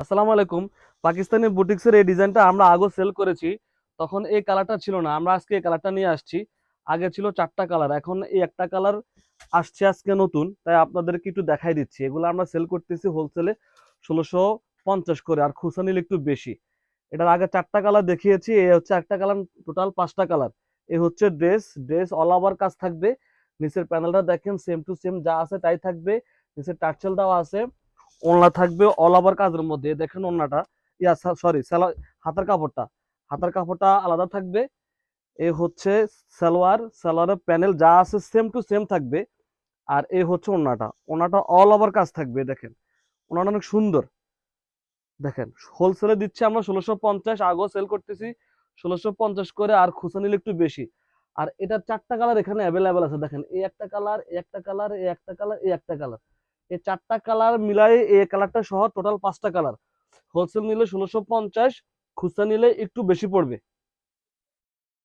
আসসালামু আলাইকুম। পাকিস্তানি বুটিক্সের এই ডিজাইনটা আমরা আগে সেল করেছি, তখন এই কালারটা ছিল না। আমরা আজকে এই কালারটা নিয়ে আসছি। আগে ছিল চারটা কালার, এখন এই একটা কালার আসছে আজকে নতুন, তাই আপনাদেরকে একটু দেখাই দিচ্ছি। এগুলো আমরা সেল করতেছি হোলসেলে 1650 করে, আর খুচরা নিলে একটু বেশি। এটার আগে চারটা কালার দেখিয়েছি, এই হচ্ছে একটা কালার, টোটাল পাঁচটা কালার। এই হচ্ছে ড্রেস, ড্রেস অল ওভার কাজ থাকবে। নিচের প্যানেলটা দেখেন সেম টু সেম যা আছে তাই থাকবে। নিচের টার্চেল দেওয়া আছে। ওড়না থাকবে অল ওভার কাজের মধ্যে, দেখেন ওড়নাটা, ইয়া সরি হাতার কাপড়টা, হাতার কাপড়টা আলাদা থাকবে। এই হচ্ছে সালোয়ার, সালোয়ারের প্যানেল যা আছে সেম টু সেম থাকবে। আর এই হচ্ছে ওড়নাটা, ওড়নাটা অল ওভার কাজ থাকবে। দেখেন ওড়নাটা অনেক সুন্দর। দেখেন হোলসেলে দিচ্ছি আমরা 1650, আগেও সেল করতেছি 1650 করে, আর খুচরা নিলে একটু বেশি। আর এটা চারটা কালার এখানে অ্যাভেলেবেল আছে। দেখেন এই একটা কালার, এই একটা কালার, এই একটা কালার, এই একটা কালার, এই চারটা কালার মিলাই এই কালারটা সহ টোটাল পাঁচটা কালার। হোলসেল নিলে 1650, খুচরা নিলে একটু বেশি পড়বে।